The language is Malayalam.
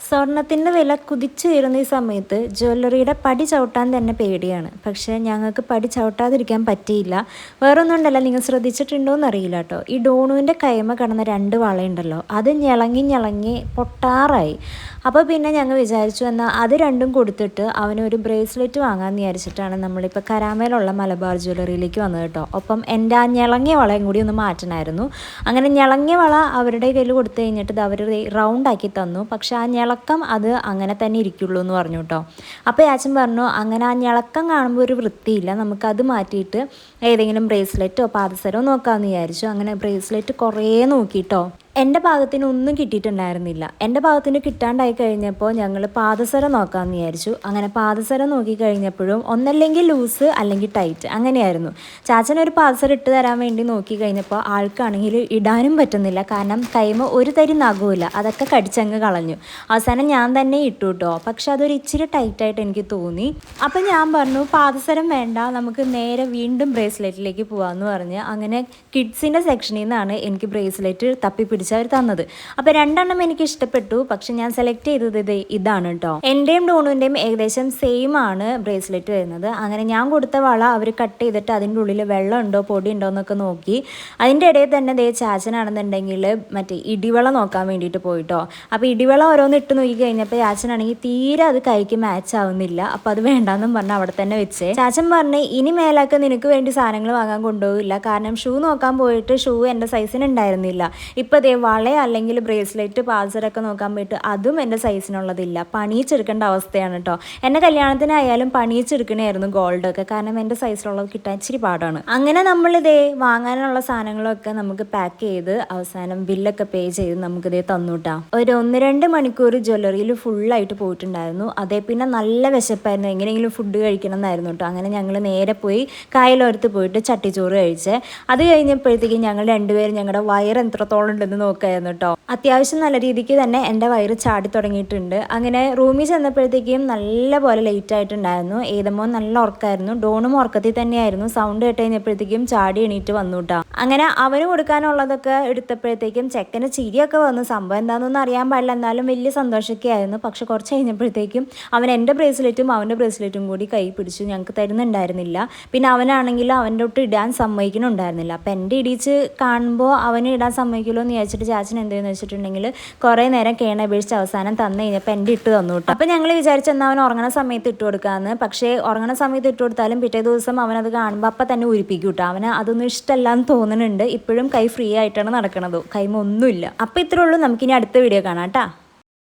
സ്വർണത്തിൻ്റെ വില കുതിച്ചുയരുന്ന ഈ സമയത്ത് ജ്വല്ലറിയുടെ പടി ചവിട്ടാൻ തന്നെ പേടിയാണ്. പക്ഷേ ഞങ്ങൾക്ക് പടി ചവിട്ടാതിരിക്കാൻ പറ്റിയില്ല. വേറൊന്നും ഉണ്ടല്ലോ, നിങ്ങൾ ശ്രദ്ധിച്ചിട്ടുണ്ടോ എന്നറിയില്ല കേട്ടോ. ഈ ഡോണുവിൻ്റെ കൈമ കിടന്ന 2 വളയുണ്ടല്ലോ, അത് ഞളങ്ങി പൊട്ടാറായി. അപ്പോൾ പിന്നെ ഞങ്ങൾ വിചാരിച്ചു എന്നാൽ അത് രണ്ടും കൊടുത്തിട്ട് അവനൊരു ബ്രേസ്ലെറ്റ് വാങ്ങാമെന്ന് വിചാരിച്ചിട്ടാണ് നമ്മളിപ്പോൾ കരാമയിലുള്ള മലബാർ ജ്വല്ലറിയിലേക്ക് വന്നത് കേട്ടോ. ഒപ്പം എൻ്റെ ആ ഞളങ്ങിയ വളയും കൂടി ഒന്ന് മാറ്റണമായിരുന്നു. അങ്ങനെ ഞളങ്ങിയ വള അവരുടെ കയ്യിൽ കൊടുത്തു കഴിഞ്ഞിട്ട് ഇത് അവർ റൗണ്ടാക്കി തന്നു. പക്ഷേ ആ ഞളക്കം അത് അങ്ങനെ തന്നെ ഇരിക്കുള്ളൂ എന്ന് പറഞ്ഞു കേട്ടോ. അപ്പോൾ യാച്ചൻ പറഞ്ഞു അങ്ങനെ ആ ഞളക്കം കാണുമ്പോൾ ഒരു വൃത്തിയില്ല, നമുക്കത് മാറ്റിയിട്ട് ഏതെങ്കിലും ബ്രേസ്ലെറ്റോ പാദസരമോ നോക്കാമെന്ന് വിചാരിച്ചു. അങ്ങനെ ബ്രേസ്ലെറ്റ് കുറേ നോക്കിയിട്ടോ. എൻ്റെ ഭാഗത്തിന് ഒന്നും കിട്ടിയിട്ടുണ്ടായിരുന്നില്ല. എൻ്റെ ഭാഗത്തിന് കിട്ടാണ്ടായി കഴിഞ്ഞപ്പോൾ ഞങ്ങൾ പാദസരം നോക്കാമെന്ന് വിചാരിച്ചു. അങ്ങനെ പാദസരം നോക്കി കഴിഞ്ഞപ്പോഴും ഒന്നല്ലെങ്കിൽ ലൂസ് അല്ലെങ്കിൽ ടൈറ്റ് അങ്ങനെയായിരുന്നു. ചാച്ചനൊരു പാദസരം ഇട്ട് തരാൻ വേണ്ടി നോക്കി കഴിഞ്ഞപ്പോൾ ആൾക്കാണെങ്കിൽ ഇടാനും പറ്റുന്നില്ല. കാരണം കൈമ ഒരു തരി നഖവുമില്ല, അതൊക്കെ കടിച്ചങ്ങ് കളഞ്ഞു. അവസാനം ഞാൻ തന്നെ ഇട്ടു കേട്ടോ. പക്ഷെ അതൊരു ഇച്ചിരി ടൈറ്റായിട്ട് എനിക്ക് തോന്നി. അപ്പം ഞാൻ പറഞ്ഞു പാദസരം വേണ്ട, നമുക്ക് നേരെ വീണ്ടും ബ്രേസ്ലെറ്റിലേക്ക് പോകാമെന്ന് പറഞ്ഞ് അങ്ങനെ കിഡ്സിൻ്റെ സെക്ഷനിൽ നിന്നാണ് എനിക്ക് ബ്രേസ്ലെറ്റ് തപ്പിപ്പിടിച്ച് അവർ തന്നത്. അപ്പോൾ 2 എണ്ണം എനിക്ക് ഇഷ്ടപ്പെട്ടു. പക്ഷെ ഞാൻ സെലക്ട് ചെയ്തത് ഇതാണ് കേട്ടോ. എൻ്റെയും ഡോണുവിൻ്റെയും ഏകദേശം സെയിം ആണ് ബ്രേസ്ലെറ്റ് വരുന്നത്. അങ്ങനെ ഞാൻ കൊടുത്ത വള അവർ കട്ട് ചെയ്തിട്ട് അതിൻ്റെ ഉള്ളിൽ വെള്ളം ഉണ്ടോ പൊടി ഉണ്ടോ എന്നൊക്കെ നോക്കി. അതിൻ്റെ ഇടയിൽ തന്നെ ചാച്ചനാണെന്നുണ്ടെങ്കിൽ മറ്റേ ഇടിവള നോക്കാൻ വേണ്ടിയിട്ട് പോയിട്ടോ. അപ്പോൾ ഇടിവള ഓരോന്ന് ഇട്ട് നോക്കി കഴിഞ്ഞപ്പോൾ ചാച്ചനാണെങ്കിൽ തീരെ അത് കൈക്ക് മാച്ച് ആവുന്നില്ല. അപ്പോൾ അത് വേണ്ടാന്നും പറഞ്ഞ് അവിടെ തന്നെ വെച്ചേ. ചാച്ചൻ പറഞ്ഞ് ഇനി മേലാക്ക് നിനക്ക് വേണ്ടി സാധനങ്ങൾ വാങ്ങാൻ കൊണ്ടുപോകില്ല, കാരണം ഷൂ നോക്കാൻ പോയിട്ട് ഷൂ എൻ്റെ സൈസിന് ഉണ്ടായിരുന്നില്ല. ഇപ്പോൾ വള അല്ലെങ്കിൽ ബ്രേസ്ലെറ്റ് പാദസരമൊക്കെ നോക്കാൻ പോയിട്ട് അതും എൻ്റെ സൈസിനുള്ളതില്ല. പണിയിച്ചെടുക്കേണ്ട അവസ്ഥയാണ് കേട്ടോ. എൻ്റെ കല്യാണത്തിനായാലും പണിയിച്ചെടുക്കണമായിരുന്നു ഗോൾഡൊക്കെ, കാരണം എൻ്റെ സൈസിലുള്ളത് കിട്ടാൻ ഇച്ചിരി പാടാണ്. അങ്ങനെ നമ്മളിതേ വാങ്ങാനുള്ള സാധനങ്ങളൊക്കെ നമുക്ക് പാക്ക് ചെയ്ത് അവസാനം ബില്ലൊക്കെ പേ ചെയ്ത് നമുക്കിതേ തന്നുട്ടാ. ഒരു 1-2 മണിക്കൂർ ജ്വല്ലറിയിൽ ഫുള്ളായിട്ട് പോയിട്ടുണ്ടായിരുന്നു. അതേ പിന്നെ നല്ല വിശപ്പായിരുന്നു, എങ്ങനെയെങ്കിലും ഫുഡ് കഴിക്കണം എന്നായിരുന്നു കേട്ടോ. അങ്ങനെ ഞങ്ങൾ നേരെ പോയി കായലോരത്ത് പോയിട്ട് ചട്ടിച്ചോറ് കഴിച്ചേ. അത് കഴിഞ്ഞപ്പോഴത്തേക്കും ഞങ്ങൾ രണ്ടുപേരും ഞങ്ങളുടെ വയറ് എത്രത്തോളം ഉണ്ടെന്ന് നോക്കായിരുന്നു കേട്ടോ. അത്യാവശ്യം നല്ല രീതിക്ക് തന്നെ എൻ്റെ വയറ് ചാടി തുടങ്ങിയിട്ടുണ്ട്. അങ്ങനെ റൂമിൽ ചെന്നപ്പോഴത്തേക്കും നല്ല പോലെ ലേറ്റ് ആയിട്ടുണ്ടായിരുന്നു. ഏതമോ നല്ല ഉറക്കമായിരുന്നു, ഡോണും ഉറക്കത്തിൽ തന്നെയായിരുന്നു. സൗണ്ട് കേട്ട് കഴിഞ്ഞപ്പോഴത്തേക്കും ചാടി എണീറ്റ് വന്നു കേട്ടോ. അങ്ങനെ അവന് കൊടുക്കാനുള്ളതൊക്കെ എടുത്തപ്പോഴത്തേക്കും ചെക്കന് ചിരിയൊക്കെ വന്നു. സംഭവം എന്താണെന്നൊന്നും അറിയാൻ പാടില്ല, എന്നാലും വലിയ സന്തോഷമൊക്കെ ആയിരുന്നു. പക്ഷെ കുറച്ച് കഴിഞ്ഞപ്പോഴത്തേക്കും അവൻ എൻ്റെ ബ്രേസ്ലെറ്റും അവൻ്റെ ബ്രേസ്ലെറ്റും കൂടി കൈ പിടിച്ചു, ഞങ്ങൾക്ക് തരുന്നുണ്ടായിരുന്നില്ല. പിന്നെ അവനാണെങ്കിൽ അവൻ്റെ ഒട്ട് ഇടാൻ സമ്മതിക്കണുണ്ടായിരുന്നില്ല. അപ്പം എൻ്റെ ഇടിച്ച് കാണുമ്പോൾ അവന് ഇടാൻ സമ്മതിക്കുമല്ലോ എന്ന് വിചാരിച്ചിട്ട് ചാച്ചൻ എന്തെന്ന് വെച്ചിട്ടുണ്ടെങ്കിൽ കുറേ നേരം കേണപേക്ഷിച്ച് അവസാനം തന്നു കഴിഞ്ഞപ്പോൾ എൻ്റെ ഇട്ട് തന്നു കേട്ടോ. അപ്പം ഞങ്ങൾ വിചാരിച്ചെന്നാൽ അവൻ ഉറങ്ങണ സമയത്ത് ഇട്ട് കൊടുക്കാമെന്ന്. പക്ഷേ ഉറങ്ങണ സമയത്ത് ഇട്ട് കൊടുത്താലും പിറ്റേ ദിവസം അവനത് കാണുമ്പോൾ അപ്പം തന്നെ ഉരിപ്പിക്കും കേട്ടോ. അവന് അതൊന്നും ഇഷ്ടമല്ല എന്ന് തോന്നുന്നുണ്ട്. ഇപ്പോഴും കൈ ഫ്രീ ആയിട്ടാണ് നടക്കണത്, കൈമ ഒന്നുമില്ല. അപ്പം ഇത്രേ ഉള്ളൂ. നമുക്കിനി അടുത്ത വീഡിയോ കാണാം കേട്ടോ.